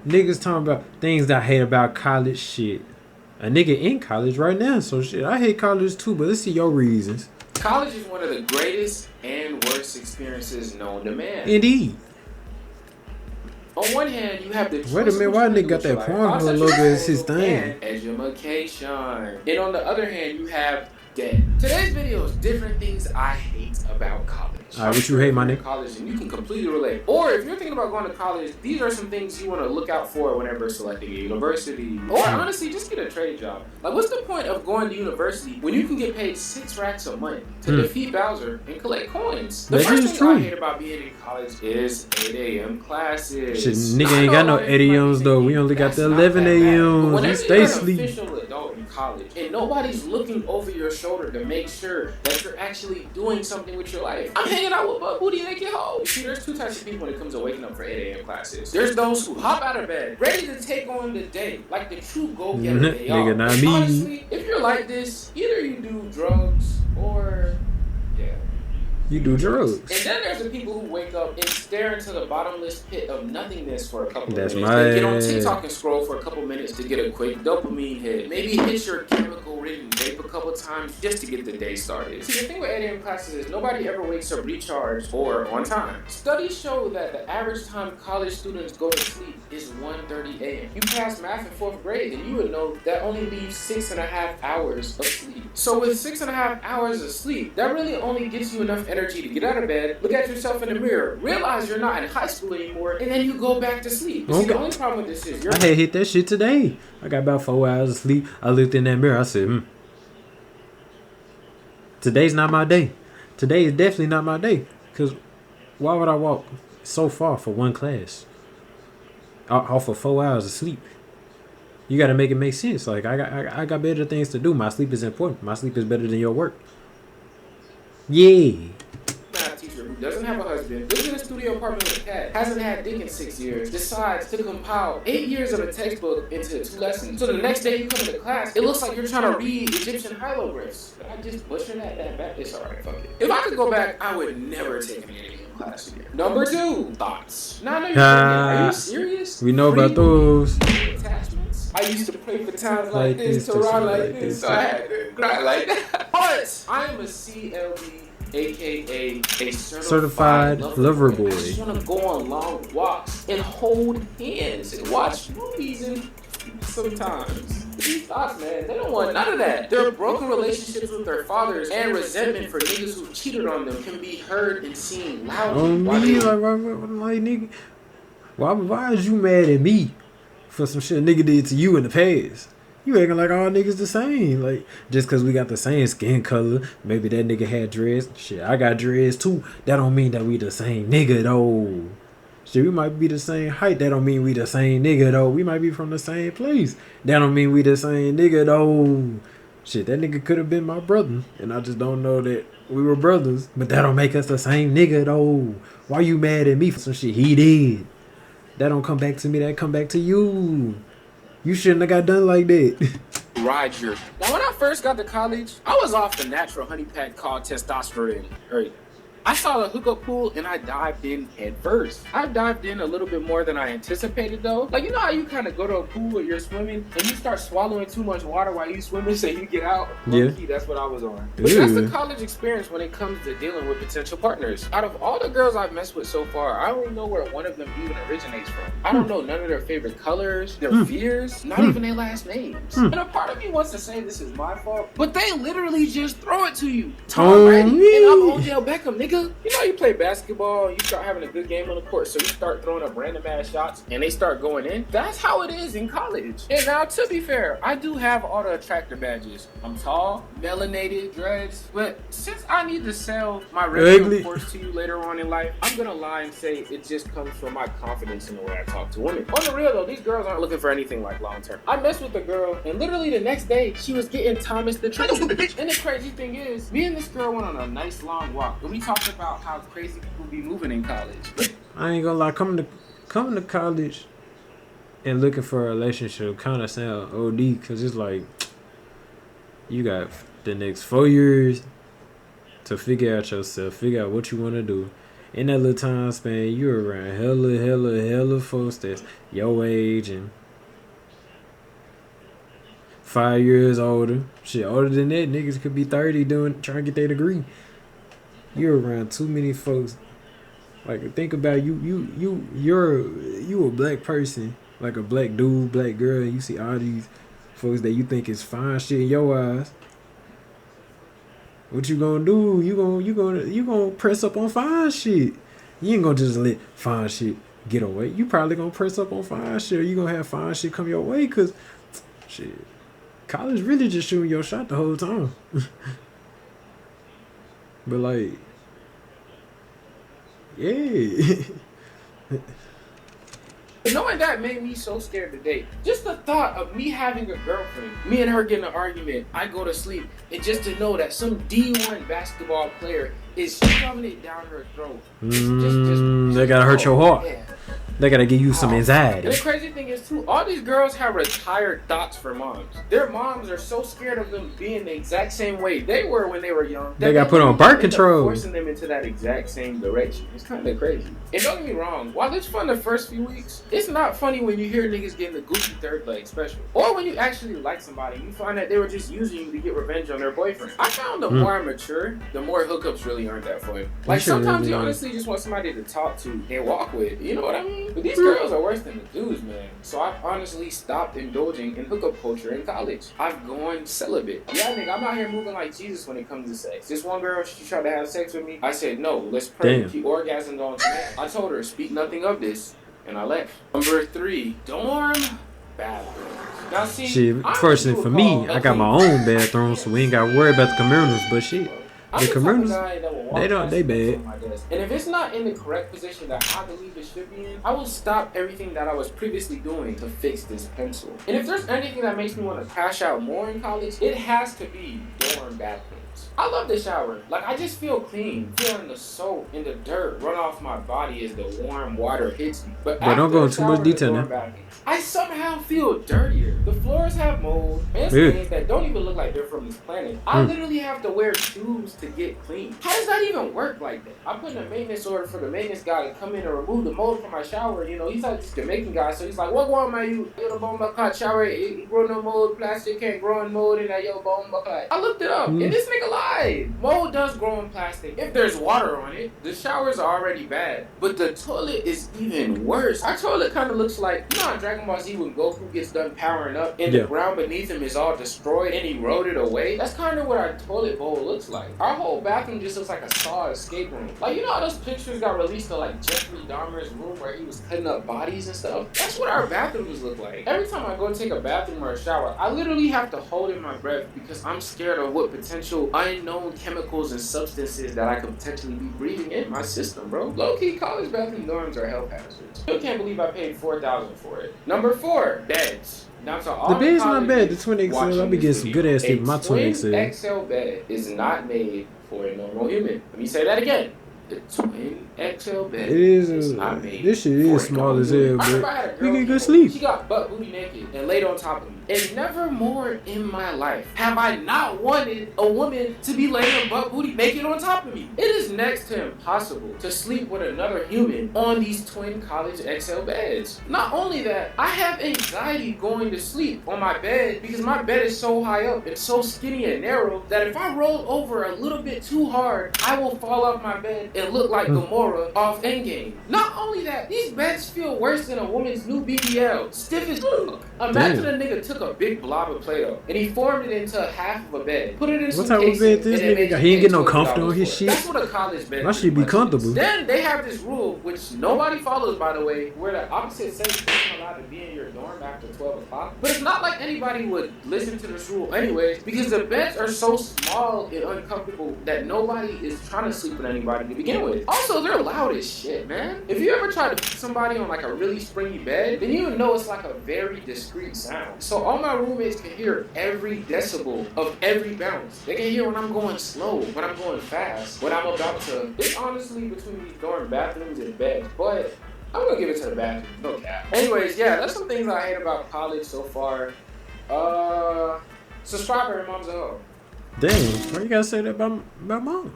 Niggas talking about things that I hate about college shit. A nigga in college right now, so shit. I hate college too, but let's see your reasons. College is one of the greatest and worst experiences known to man. Indeed. On one hand, you have the Wait a minute, why nigga got that Pornhub logo as his thing? And education. And on the other hand, you have debt. Today's video is different things I hate about college. Alright, what you hate, my nigga? College, and you can completely relate. Or if you're thinking about going to college, these are some things you want to look out for whenever selecting a university. Or honestly, just get a trade job. Like, what's the point of going to university when you can get paid 6 racks a month to defeat Bowser and collect coins? The first thing I hate about being in college is 8 a.m. classes. Shit, nigga ain't got no 8 a.m.s though. We only got the 11 a.m.s. We stay asleep. Official adult in college, and nobody's looking over your shoulder to make sure that you're actually doing something with your life. I'm hanging out with Bud Booty naked hoes. You see, there's two types of people when it comes to waking up for 8 a.m. classes. There's those who hop out of bed, ready to take on the day, like the true go-getter they are. Nigga, not me. Honestly, if you're like this, either you do drugs or you do drugs. And then there's the people who wake up and stare into the bottomless pit of nothingness for a couple of minutes. They get on TikTok and scroll for a couple minutes to get a quick dopamine hit. Maybe hit your chemical-ridden vape a couple times just to get the day started. See, the thing with 8 a.m. classes is nobody ever wakes up recharged or on time. Studies show that the average time college students go to sleep is 1:30 a.m. You pass math in 4th grade, and you would know that only leaves 6.5 hours of sleep. So with 6.5 hours of sleep, that really only gives you enough energy to get out of bed, look at yourself in the mirror, realize you're not in high school anymore, and then you go back to sleep. See, the only problem with this is I had hit that shit today. I got about 4 hours of sleep. I looked in that mirror. I said, today's not my day. Today is definitely not my day. Because why would I walk so far for one class? Off of 4 hours of sleep. You got to make it make sense. Like, I got better things to do. My sleep is important. My sleep is better than your work. Yeah. Teacher who doesn't have a husband, lives in a studio apartment with a cat, hasn't had dick in 6 years, decides to compile 8 years of a textbook into 2 lessons. So the next day you come to class, it looks like you're trying to read Egyptian hieroglyphs. Did I just butcher that back? It's alright, fuck it. If I could go back, I would never take an English class again. Number 2, thoughts. Now I know you're thinking, are you serious? We know about those. Attachments. I used to pray for times like this, to ride like this, so I had to cry like that. But I am a CLB. AKA a certified lover boy. I just want to go on long walks and hold hands and watch movies and sometimes. These thoughts, man, they don't want none of that. Their broken relationships with their fathers and resentment for niggas who cheated on them can be heard and seen loudly. Why is you mad at me for some shit a nigga did to you in the past? You acting like all niggas the same. Like, just because we got the same skin color, maybe that nigga had dreads. Shit, I got dreads too. That don't mean that we the same nigga, though. Shit, we might be the same height. That don't mean we the same nigga, though. We might be from the same place. That don't mean we the same nigga, though. Shit, that nigga could have been my brother. And I just don't know that we were brothers. But that don't make us the same nigga, though. Why you mad at me for some shit he did? That don't come back to me. That come back to you. You shouldn't have got done like that. Roger. Now, when I first got to college, I was off the natural honey pack called testosterone. I saw the hookup pool and I dived in head first. I dived in a little bit more than I anticipated though. Like, you know how you kind of go to a pool and you're swimming and you start swallowing too much water while you swimming so you get out? Yeah. Low-key, that's what I was on. But that's the college experience when it comes to dealing with potential partners. Out of all the girls I've messed with so far, I don't know where one of them even originates from. I don't know none of their favorite colors, their fears, not even their last names. And a part of me wants to say this is my fault, but they literally just throw it to you. Tom Brady and I'm Odell Beckham, nigga. You know you play basketball, you start having a good game on the court, so you start throwing up random ass shots and they start going in. That's how it is in college. And now, to be fair, I do have all the attractor badges. I'm tall, melanated, dreads, but since I need to sell my regular course to you later on in life, I'm gonna lie and say it just comes from my confidence in the way I talk to women. On the real though, these girls aren't looking for anything like long term. I messed with a girl and literally the next day she was getting Thomas the Train. And the crazy thing is, me and this girl went on a nice long walk and we talked about how crazy people be moving in college. I ain't gonna lie, coming to college and looking for a relationship kind of sound OD, because it's like you got the next 4 years to figure out yourself, figure out what you want to do, in that little time span, you around hella folks that's your age and 5 years older. Shit, older than that, niggas could be 30 trying to get their degree. You're around too many folks. Like, think about you're a black person, like a black dude, black girl, and you see all these folks that you think is fine shit in your eyes. What you gonna do? You gonna press up on fine shit. You ain't gonna just let fine shit get away. You probably gonna press up on fine shit, or you gonna have fine shit come your way, cause shit, college really just shooting your shot the whole time. But like, yeah. Knowing that made me so scared to date. Just the thought of me having a girlfriend, me and her getting an argument, I go to sleep, and just to know that some D1 basketball player is shoving it down her throat. They gotta hurt your heart. Yeah. They gotta give you some anxiety. And the crazy thing is too, all these girls have retired thoughts for moms. Their moms are so scared of them being the exact same way they were when they were young. They got put on birth control. Forcing them into that exact same direction. It's kind of crazy. And don't get me wrong, while it's fun the first few weeks, it's not funny when you hear niggas getting the Gucci third leg special. Or when you actually like somebody, you find that they were just using you to get revenge on their boyfriend. I found the more I mature, the more hookups really aren't that fun. Like sometimes you honestly just want somebody to talk to and walk with. You know what I mean? But these girls are worse than the dudes, man. So I've honestly stopped indulging in hookup culture in college. I've gone celibate. Yeah, nigga, I'm out here moving like Jesus when it comes to sex. This one girl, she tried to have sex with me. I said, no, let's pray. She orgasmed on command. I told her, speak nothing of this. And I left. Number 3, dorm bathroom. Now see, shit, fortunately for me, I got my own bathroom, so we ain't got to worry about the communals, but shit. The communals, they bad. And if it's not in the correct position that I believe it should be in, I will stop everything that I was previously doing to fix this pencil. And if there's anything that makes me want to crash out more in college, it has to be dorm bathrooms. I love the shower. Like, I just feel clean. Feeling the soap and the dirt run off my body as the warm water hits me. But don't go into too much detail now. I somehow feel dirtier. The floors have mold and stains that don't even look like they're from this planet. I literally have to wear shoes to get clean. How does that even work like that? I put in a maintenance order for the maintenance guy to come in and remove the mold from my shower. You know, he's like this Jamaican guy, so he's like, what wrong man, you the bomb clot shower, it grow no mold, plastic can't grow in mold in that yo bomb clot. I looked it up, and this nigga lied. Mold does grow in plastic if there's water on it. The showers are already bad, but the toilet is even worse. Our toilet kind of looks like, you know how Dragon Ball Z when Goku gets done powering up and the ground beneath him is all destroyed and eroded away? That's kind of what our toilet bowl looks like. Our whole bathroom just looks like a Saw escape room. Like, you know how those pictures got released of like Jeffrey Dahmer's room where he was cutting up bodies and stuff? That's what our bathrooms look like. Every time I go take a bathroom or a shower, I literally have to hold in my breath because I'm scared of what potential unknown chemicals and substances that I could potentially be breathing in my system, bro. Low-key, college bathroom dorms are health hazards. Still can't believe I paid $4,000 for it. Number 4, beds. Now, to all the bed's not bad. The twin XL, I'll be getting some good ass sleep. My twin XL. A twin XL bed is not made for a normal human. Let me say that again. The twin XL bed is not made. This shit is small as hell, but you get good sleep. She got butt booty naked and laid on top of me. And never more in my life have I not wanted a woman to be laying butt booty naked on top of me. It is next to impossible to sleep with another human on these twin college XL beds. Not only that, I have anxiety going to sleep on my bed because my bed is so high up and so skinny and narrow that if I roll over a little bit too hard, I will fall off my bed and look like Gamora off Endgame. Not only that, these beds feel worse than a woman's new BBL. Stiff as fuck. Imagine a nigga took a big blob of Play-Doh and he formed it into half of a bed. Put it in some casing. What type of bed this nigga got? He ain't get no comfort on his shit. That's what a college bed. My shit be comfortable. Then they have this rule, which nobody follows, by the way, where the opposite sex isn't allowed to be in your dorm after 12 o'clock. But it's not like anybody would listen to this rule anyways, because the beds are so small and uncomfortable that nobody is trying to sleep with anybody to begin with. Also, they're loud as shit, man. If you ever try to put somebody on like a really springy bed, then you know it's like a very discreet sound. So all my roommates can hear every decibel of every bounce. They can hear when I'm going slow, when I'm going fast, when I'm about to. It's honestly between these dorm bathrooms and beds, but I'm gonna give it to the bathroom, no cap. Anyways, yeah, that's some things I hate about college so far. Subscriber, mom's a hoe. Damn, why you gotta say that about mom?